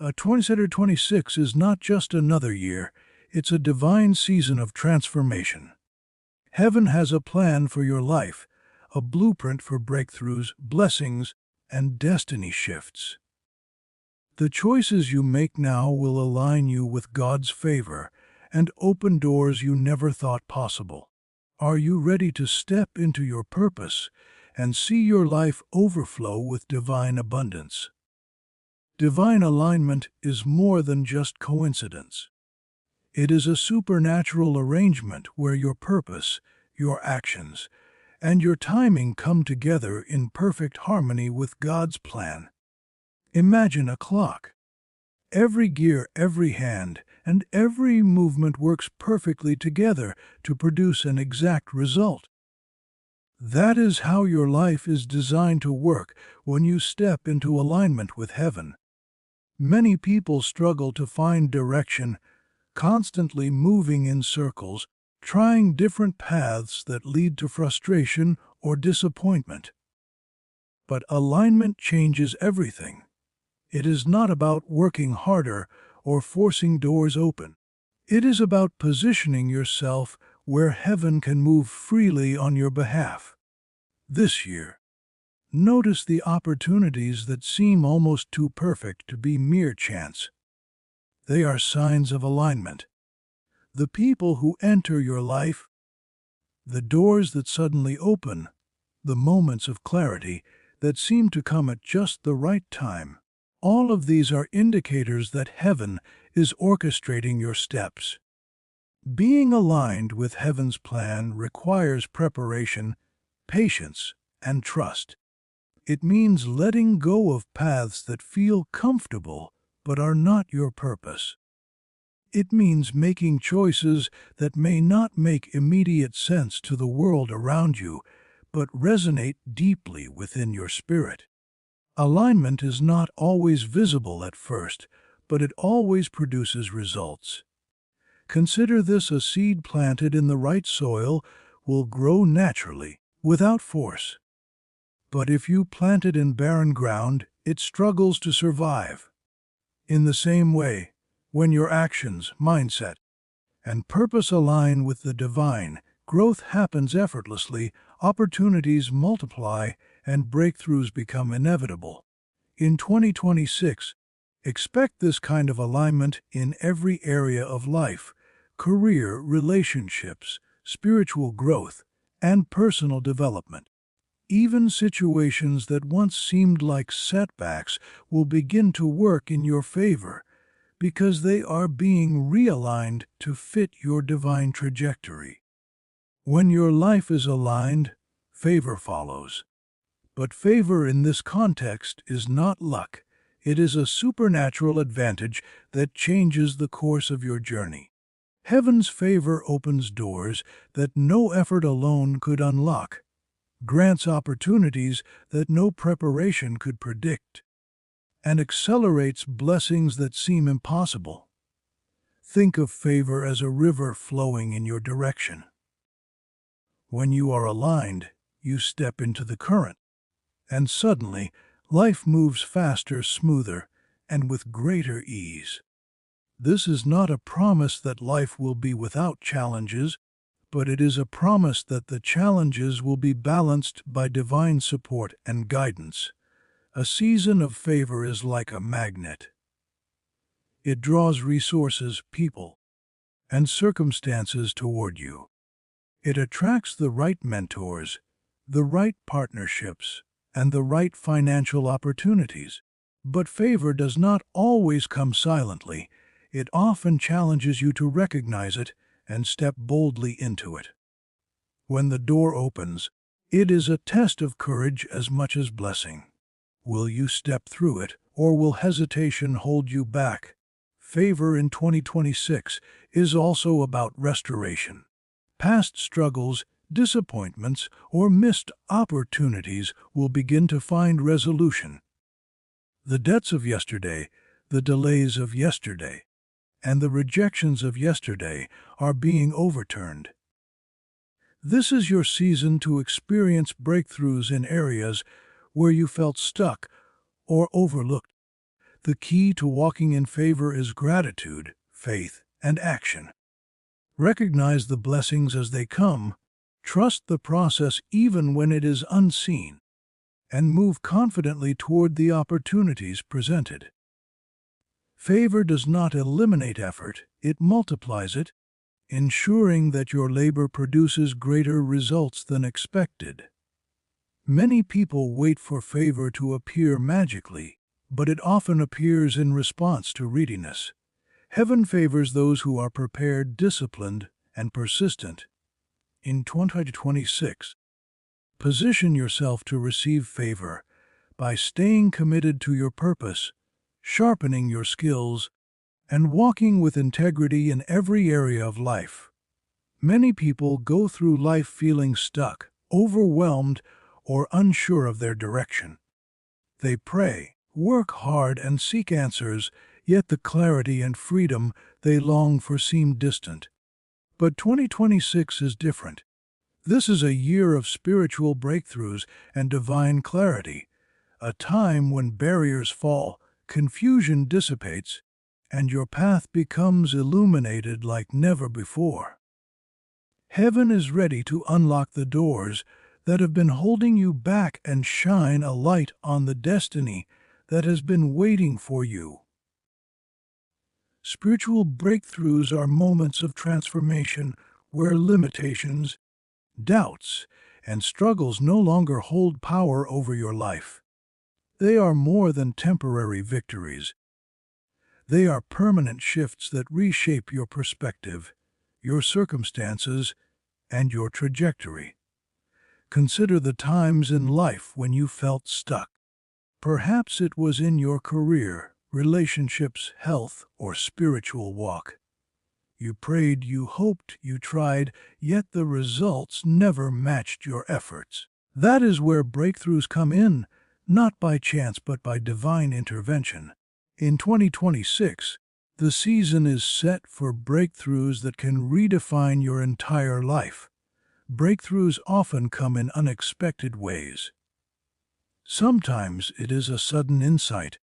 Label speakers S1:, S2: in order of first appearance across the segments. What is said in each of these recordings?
S1: 2026 is not just another year, it's a divine season of transformation. Heaven has a plan for your life, a blueprint for breakthroughs, blessings, and destiny shifts. The choices you make now will align you with God's favor and open doors you never thought possible. Are you ready to step into your purpose and see your life overflow with divine abundance? Divine alignment is more than just coincidence. It is a supernatural arrangement where your purpose, your actions, and your timing come together in perfect harmony with God's plan. Imagine a clock. Every gear, every hand, and every movement works perfectly together to produce an exact result. That is how your life is designed to work when you step into alignment with heaven. Many people struggle to find direction, constantly moving in circles, trying different paths that lead to frustration or disappointment. But alignment changes everything. It is not about working harder or forcing doors open. It is about positioning yourself where heaven can move freely on your behalf. This year, notice the opportunities that seem almost too perfect to be mere chance. They are signs of alignment. The people who enter your life, the doors that suddenly open, the moments of clarity that seem to come at just the right time, all of these are indicators that heaven is orchestrating your steps. Being aligned with heaven's plan requires preparation, patience, and trust. It means letting go of paths that feel comfortable but are not your purpose. It means making choices that may not make immediate sense to the world around you, but resonate deeply within your spirit. Alignment is not always visible at first, but it always produces results. Consider this: a seed planted in the right soil will grow naturally, without force. But if you plant it in barren ground, it struggles to survive. In the same way, when your actions, mindset, and purpose align with the divine, growth happens effortlessly, opportunities multiply, and breakthroughs become inevitable. In 2026, expect this kind of alignment in every area of life: career, relationships, spiritual growth, and personal development. Even situations that once seemed like setbacks will begin to work in your favor because they are being realigned to fit your divine trajectory. When your life is aligned, favor follows. But favor in this context is not luck. It is a supernatural advantage that changes the course of your journey. Heaven's favor opens doors that no effort alone could unlock, grants opportunities that no preparation could predict, and accelerates blessings that seem impossible. Think of favor as a river flowing in your direction. When you are aligned, you step into the current, and suddenly life moves faster, smoother, and with greater ease. This is not a promise that life will be without challenges, but it is a promise that the challenges will be balanced by divine support and guidance. A season of favor is like a magnet. It draws resources, people, and circumstances toward you. It attracts the right mentors, the right partnerships, and the right financial opportunities. But favor does not always come silently. It often challenges you to recognize it and step boldly into it. When the door opens, it is a test of courage as much as blessing. Will you step through it, or will hesitation hold you back? Favor in 2026 is also about restoration. Past struggles, disappointments, or missed opportunities will begin to find resolution. The debts of yesterday, the delays of yesterday, and the rejections of yesterday are being overturned. This is your season to experience breakthroughs in areas where you felt stuck or overlooked. The key to walking in favor is gratitude, faith, and action. Recognize the blessings as they come, trust the process even when it is unseen, and move confidently toward the opportunities presented. Favor does not eliminate effort, it multiplies it, ensuring that your labor produces greater results than expected. Many people wait for favor to appear magically, but it often appears in response to readiness. Heaven favors those who are prepared, disciplined, and persistent. In 2026, position yourself to receive favor by staying committed to your purpose, sharpening your skills, and walking with integrity in every area of life. Many people go through life feeling stuck, overwhelmed, or unsure of their direction. They pray, work hard, and seek answers, yet the clarity and freedom they long for seem distant. But 2026 is different. This is a year of spiritual breakthroughs and divine clarity, a time when barriers fall, confusion dissipates, and your path becomes illuminated like never before. Heaven is ready to unlock the doors that have been holding you back and shine a light on the destiny that has been waiting for you. Spiritual breakthroughs are moments of transformation where limitations, doubts, and struggles no longer hold power over your life. They are more than temporary victories. They are permanent shifts that reshape your perspective, your circumstances, and your trajectory. Consider the times in life when you felt stuck. Perhaps it was in your career, relationships, health, or spiritual walk. You prayed, you hoped, you tried, yet the results never matched your efforts. That is where breakthroughs come in, not by chance but by divine intervention. In 2026, the season is set for breakthroughs that can redefine your entire life. Breakthroughs often come in unexpected ways. Sometimes it is a sudden insight,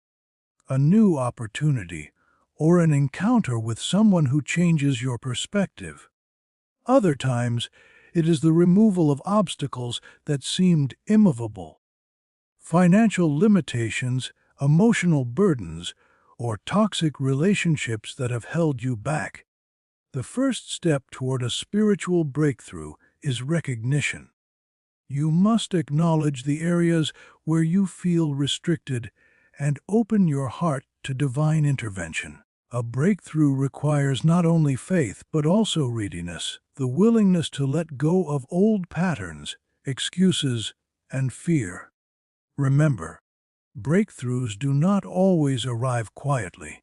S1: a new opportunity, or an encounter with someone who changes your perspective. Other times, it is the removal of obstacles that seemed immovable. Financial limitations, emotional burdens, or toxic relationships that have held you back. The first step toward a spiritual breakthrough is recognition. You must acknowledge the areas where you feel restricted and open your heart to divine intervention. A breakthrough requires not only faith but also readiness, the willingness to let go of old patterns, excuses, and fear. Remember, breakthroughs do not always arrive quietly.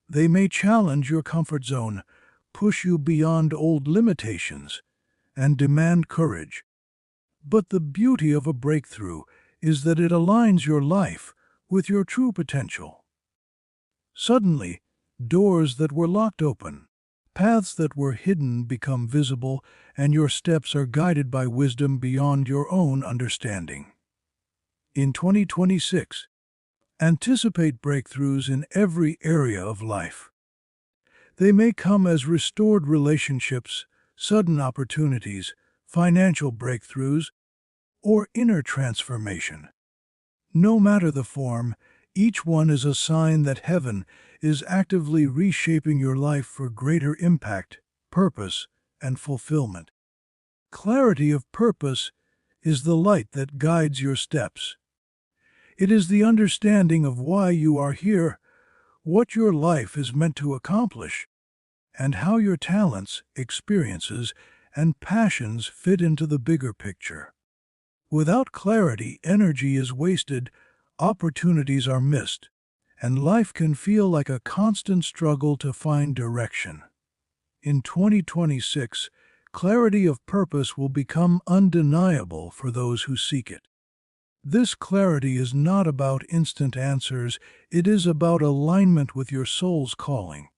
S1: They may challenge your comfort zone, push you beyond old limitations, and demand courage. But the beauty of a breakthrough is that it aligns your life with your true potential. Suddenly, doors that were locked open, paths that were hidden become visible, and your steps are guided by wisdom beyond your own understanding. In 2026, anticipate breakthroughs in every area of life. They may come as restored relationships, sudden opportunities, financial breakthroughs, or inner transformation. No matter the form, each one is a sign that heaven is actively reshaping your life for greater impact, purpose, and fulfillment. Clarity of purpose is the light that guides your steps. It is the understanding of why you are here, what your life is meant to accomplish, and how your talents, experiences, and passions fit into the bigger picture. Without clarity, energy is wasted, opportunities are missed, and life can feel like a constant struggle to find direction. In 2026, clarity of purpose will become undeniable for those who seek it. This clarity is not about instant answers, it is about alignment with your soul's calling.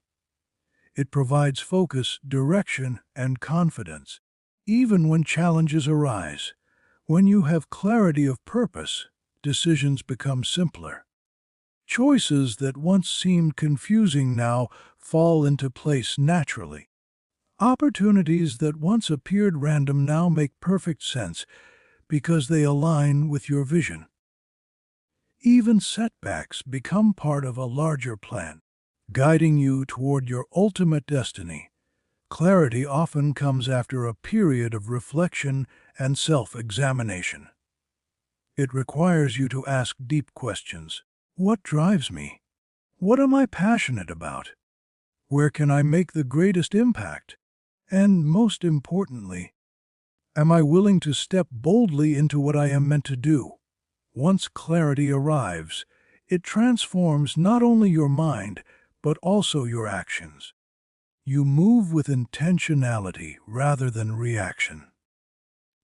S1: It provides focus, direction, and confidence, even when challenges arise. When you have clarity of purpose, decisions become simpler. Choices that once seemed confusing now fall into place naturally. Opportunities that once appeared random now make perfect sense because they align with your vision. Even setbacks become part of a larger plan, guiding you toward your ultimate destiny. Clarity often comes after a period of reflection and self-examination. It requires you to ask deep questions. What drives me? What am I passionate about? Where can I make the greatest impact? And most importantly, am I willing to step boldly into what I am meant to do? Once clarity arrives, it transforms not only your mind, but also your actions. You move with intentionality rather than reaction.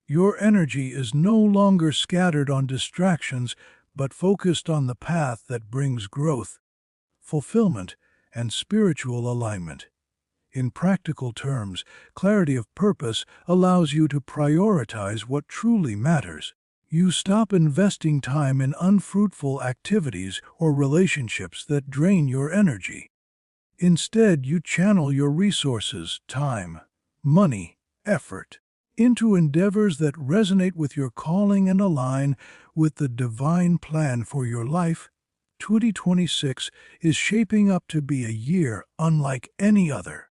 S1: Your energy is no longer scattered on distractions, but focused on the path that brings growth, fulfillment, and spiritual alignment. In practical terms, clarity of purpose allows you to prioritize what truly matters. You stop investing time in unfruitful activities or relationships that drain your energy. Instead, you channel your resources, time, money, effort, into endeavors that resonate with your calling and align with the divine plan for your life. 2026 is shaping up to be a year unlike any other.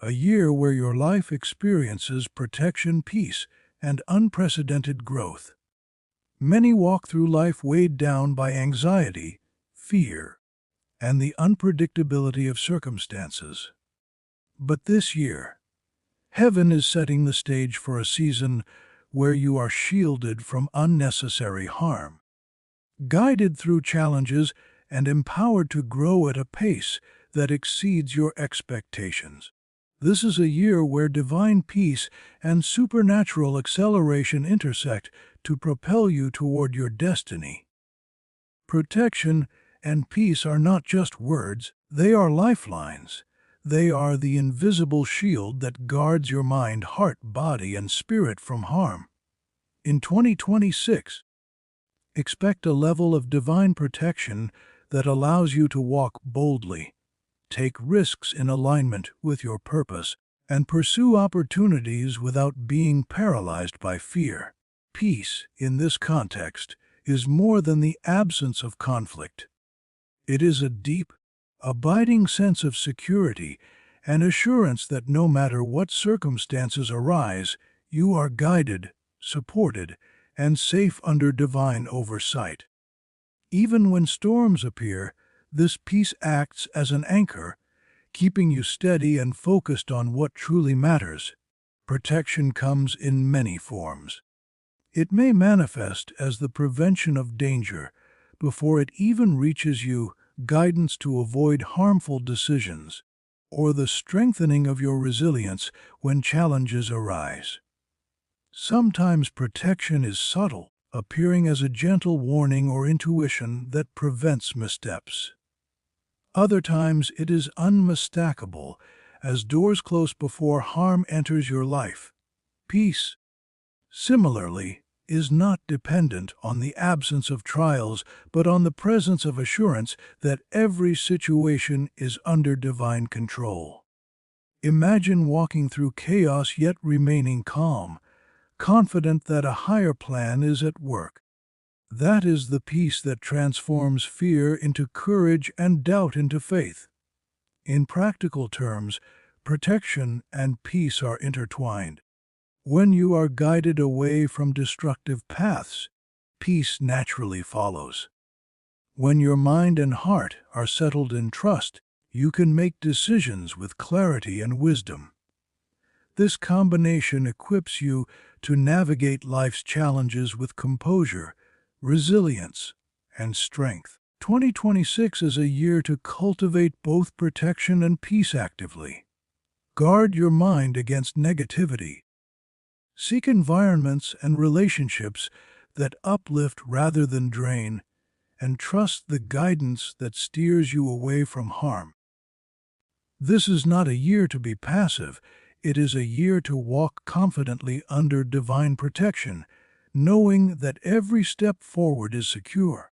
S1: A year where your life experiences protection, peace, and unprecedented growth. Many walk through life weighed down by anxiety, fear, and the unpredictability of circumstances. But this year, heaven is setting the stage for a season where you are shielded from unnecessary harm, guided through challenges, and empowered to grow at a pace that exceeds your expectations. This is a year where divine peace and supernatural acceleration intersect to propel you toward your destiny. Protection and peace are not just words, they are lifelines. They are the invisible shield that guards your mind, heart, body, and spirit from harm. In 2026, expect a level of divine protection that allows you to walk boldly, take risks in alignment with your purpose, and pursue opportunities without being paralyzed by fear. Peace, in this context, is more than the absence of conflict. It is a deep, abiding sense of security and assurance that no matter what circumstances arise, you are guided, supported, and safe under divine oversight. Even when storms appear, this peace acts as an anchor, keeping you steady and focused on what truly matters. Protection comes in many forms. It may manifest as the prevention of danger before it even reaches you, guidance to avoid harmful decisions, or the strengthening of your resilience when challenges arise. Sometimes protection is subtle, appearing as a gentle warning or intuition that prevents missteps. Other times it is unmistakable, as doors close before harm enters your life. Peace, similarly, is not dependent on the absence of trials, but on the presence of assurance that every situation is under divine control. Imagine walking through chaos yet remaining calm, confident that a higher plan is at work. That is the peace that transforms fear into courage and doubt into faith. In practical terms, protection and peace are intertwined. When you are guided away from destructive paths, peace naturally follows. When your mind and heart are settled in trust, you can make decisions with clarity and wisdom. This combination equips you to navigate life's challenges with composure, resilience, and strength. 2026 is a year to cultivate both protection and peace actively. Guard your mind against negativity. Seek environments and relationships that uplift rather than drain, and trust the guidance that steers you away from harm. This is not a year to be passive. It is a year to walk confidently under divine protection, knowing that every step forward is secure.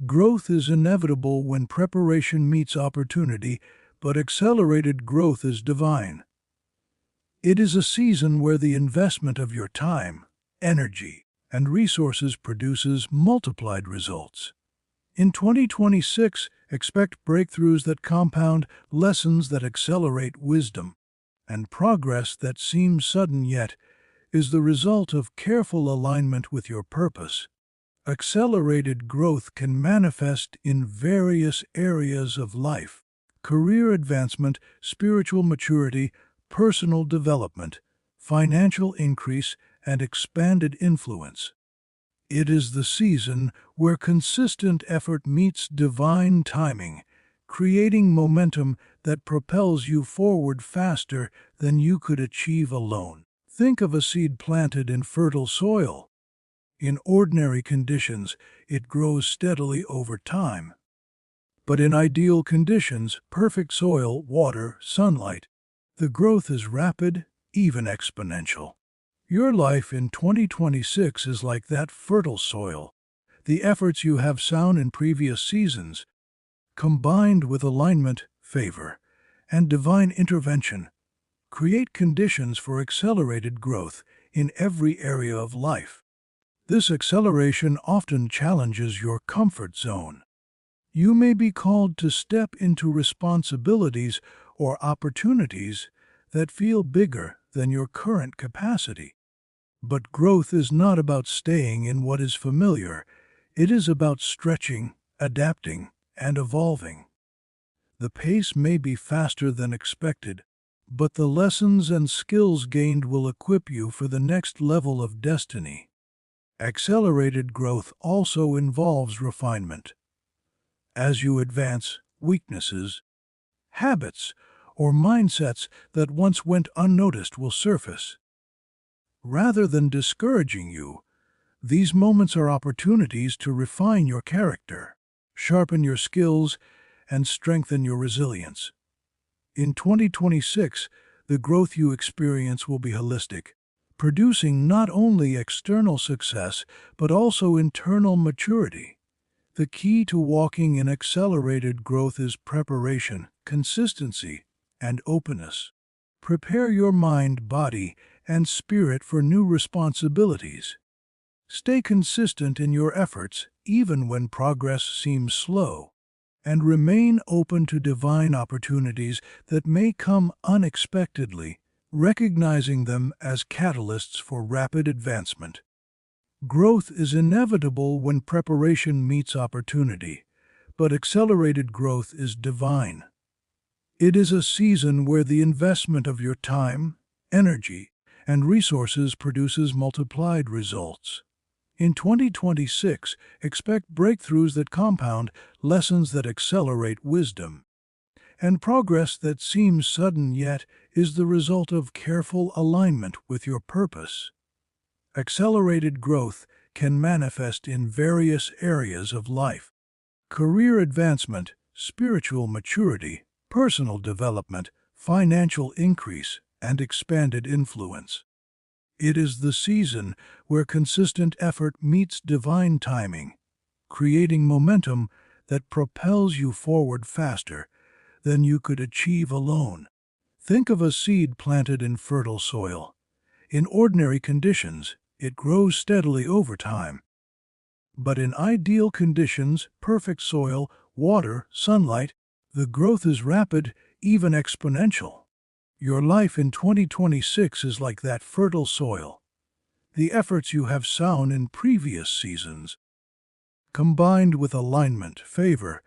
S1: Growth is inevitable when preparation meets opportunity, but accelerated growth is divine. It is a season where the investment of your time, energy, and resources produces multiplied results. In 2026, expect breakthroughs that compound, lessons that accelerate wisdom, and progress that seems sudden yet is the result of careful alignment with your purpose. Accelerated growth can manifest in various areas of life: career advancement, spiritual maturity, personal development, financial increase, and expanded influence. It is the season where consistent effort meets divine timing, creating momentum that propels you forward faster than you could achieve alone. Think of a seed planted in fertile soil. In ordinary conditions, it grows steadily over time. But in ideal conditions, perfect soil, water, sunlight, the growth is rapid, even exponential. Your life in 2026 is like that fertile soil. The efforts you have sown in previous seasons, combined with alignment, favor, and divine intervention, create conditions for accelerated growth in every area of life. This acceleration often challenges your comfort zone. You may be called to step into responsibilities or opportunities that feel bigger than your current capacity. But growth is not about staying in what is familiar. It is about stretching, adapting, and evolving. The pace may be faster than expected, but the lessons and skills gained will equip you for the next level of destiny. Accelerated growth also involves refinement. As you advance, weaknesses, habits, or mindsets that once went unnoticed will surface. Rather than discouraging you, these moments are opportunities to refine your character, sharpen your skills, and strengthen your resilience. In 2026, the growth you experience will be holistic, producing not only external success but also internal maturity. The key to walking in accelerated growth is preparation, consistency, and openness. Prepare your mind, body, and spirit for new responsibilities. Stay consistent in your efforts, even when progress seems slow, and remain open to divine opportunities that may come unexpectedly, recognizing them as catalysts for rapid advancement. Growth is inevitable when preparation meets opportunity, but accelerated growth is divine. It is a season where the investment of your time, energy, and resources produces multiplied results. In 2026, expect breakthroughs that compound, lessons that accelerate wisdom, and progress that seems sudden yet is the result of careful alignment with your purpose. Accelerated growth can manifest in various areas of life: career advancement, spiritual maturity, personal development, financial increase, and expanded influence. It is the season where consistent effort meets divine timing, creating momentum that propels you forward faster than you could achieve alone. Think of a seed planted in fertile soil. In ordinary conditions, it grows steadily over time. But in ideal conditions, perfect soil, water, sunlight, the growth is rapid, even exponential. Your life in 2026 is like that fertile soil. The efforts you have sown in previous seasons, combined with alignment, favor,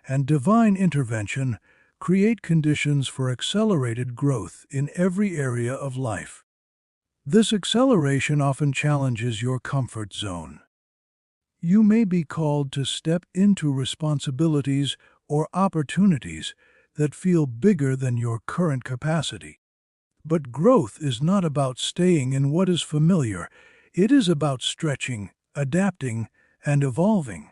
S1: and divine intervention, create conditions for accelerated growth in every area of life. This acceleration often challenges your comfort zone. You may be called to step into responsibilities or opportunities that feel bigger than your current capacity. But growth is not about staying in what is familiar. It is about stretching, adapting, and evolving.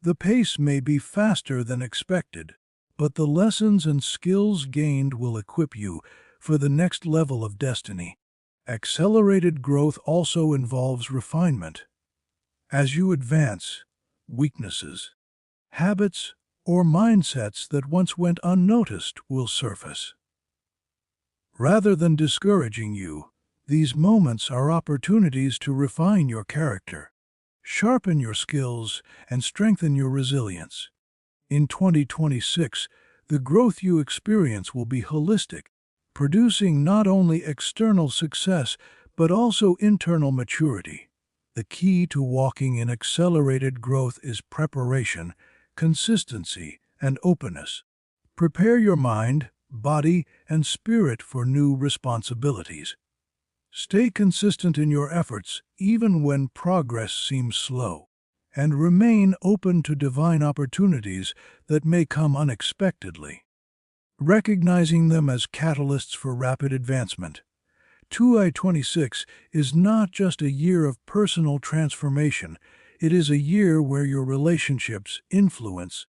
S1: The pace may be faster than expected, but the lessons and skills gained will equip you for the next level of destiny. Accelerated growth also involves refinement. As you advance, weaknesses, Habits or mindsets that once went unnoticed will surface. Rather than discouraging you, these moments are opportunities to refine your character, sharpen your skills, and strengthen your resilience. In 2026, the growth you experience will be holistic, producing not only external success but also internal maturity. The key to walking in accelerated growth is preparation, consistency, and openness. Prepare your mind, body, and spirit for new responsibilities. Stay consistent in your efforts even when progress seems slow, and remain open to divine opportunities that may come unexpectedly, recognizing them as catalysts for rapid advancement. 2026 is not just a year of personal transformation, it is a year where your relationships, influence,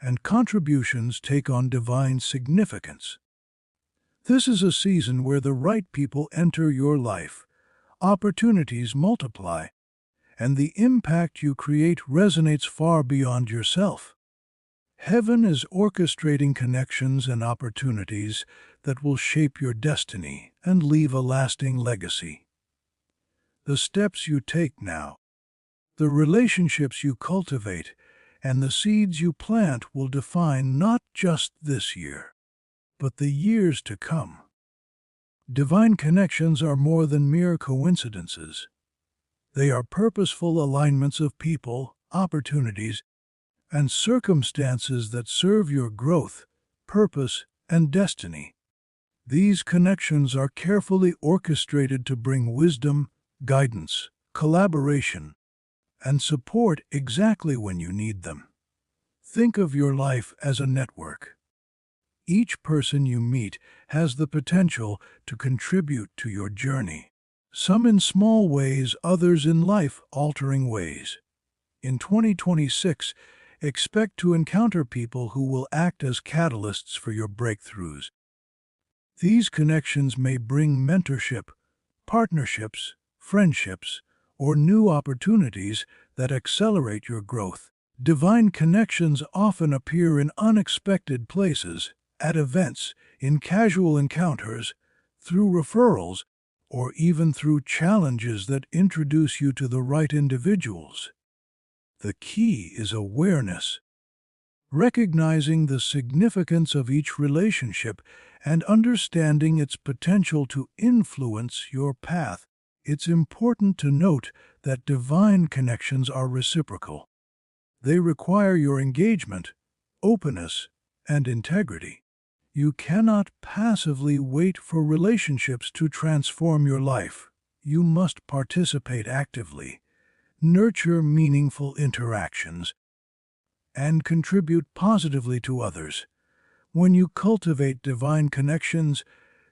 S1: and contributions take on divine significance. This is a season where the right people enter your life, opportunities multiply, and the impact you create resonates far beyond yourself. Heaven is orchestrating connections and opportunities that will shape your destiny and leave a lasting legacy. The steps you take now, the relationships you cultivate, and the seeds you plant will define not just this year, but the years to come. Divine connections are more than mere coincidences. They are purposeful alignments of people, opportunities, and circumstances that serve your growth, purpose, and destiny. These connections are carefully orchestrated to bring wisdom, guidance, collaboration, and support exactly when you need them. Think of your life as a network. Each person you meet has the potential to contribute to your journey, some in small ways, others in life-altering ways. In 2026, expect to encounter people who will act as catalysts for your breakthroughs. These connections may bring mentorship, partnerships, friendships, or new opportunities that accelerate your growth. Divine connections often appear in unexpected places, at events, in casual encounters, through referrals, or even through challenges that introduce you to the right individuals. The key is awareness, recognizing the significance of each relationship and understanding its potential to influence your path. It's important to note that divine connections are reciprocal. They require your engagement, openness, and integrity. You cannot passively wait for relationships to transform your life. You must participate actively, nurture meaningful interactions, and contribute positively to others. When you cultivate divine connections,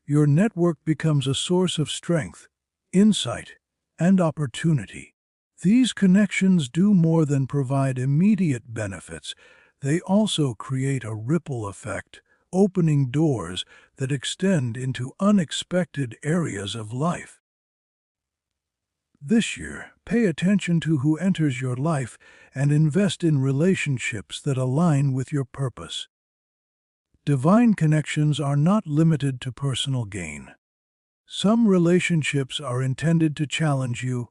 S1: your network becomes a source of strength, insight, and opportunity. These connections do more than provide immediate benefits. They also create a ripple effect, opening doors that extend into unexpected areas of life. This year, pay attention to who enters your life and invest in relationships that align with your purpose. Divine connections are not limited to personal gain. Some relationships are intended to challenge you,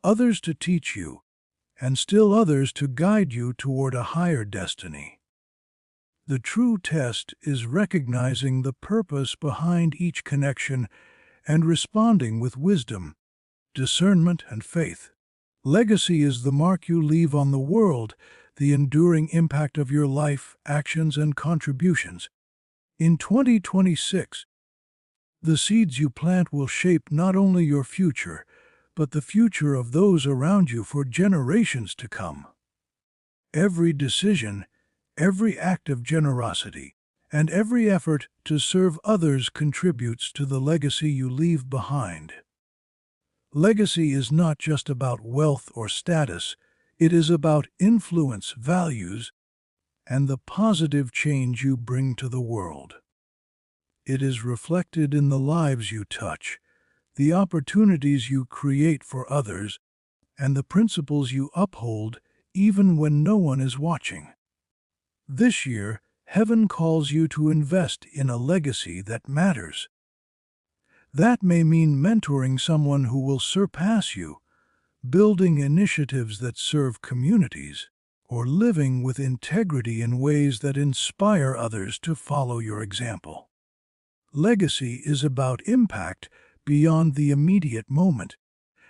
S1: others to teach you, and still others to guide you toward a higher destiny. The true test is recognizing the purpose behind each connection and responding with wisdom, discernment, and faith. Legacy is the mark you leave on the world, the enduring impact of your life, actions, and contributions. In 2026, the seeds you plant will shape not only your future, but the future of those around you for generations to come. Every decision, every act of generosity, and every effort to serve others contributes to the legacy you leave behind. Legacy is not just about wealth or status, it is about influence, values, and the positive change you bring to the world. It is reflected in the lives you touch, the opportunities you create for others, and the principles you uphold even when no one is watching. This year, heaven calls you to invest in a legacy that matters. That may mean mentoring someone who will surpass you, building initiatives that serve communities, or living with integrity in ways that inspire others to follow your example. Legacy is about impact beyond the immediate moment,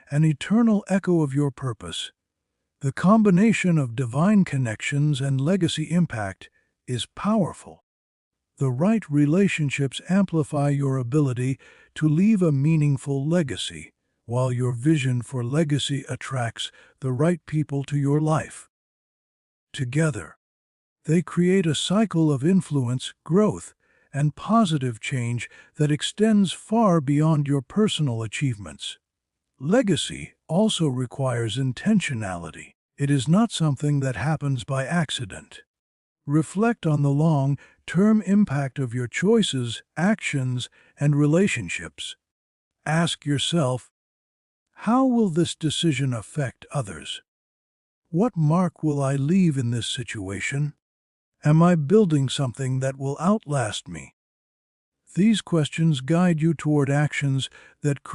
S1: an eternal echo of your purpose. The combination of divine connections and legacy impact is powerful. The right relationships amplify your ability to leave a meaningful legacy, while your vision for legacy attracts the right people to your life. Together, they create a cycle of influence, growth, and positive change that extends far beyond your personal achievements. Legacy also requires intentionality. It is not something that happens by accident. Reflect on the long-term impact of your choices, actions, and relationships. Ask yourself, how will this decision affect others? What mark will I leave in this situation? Am I building something that will outlast me? These questions guide you toward actions that create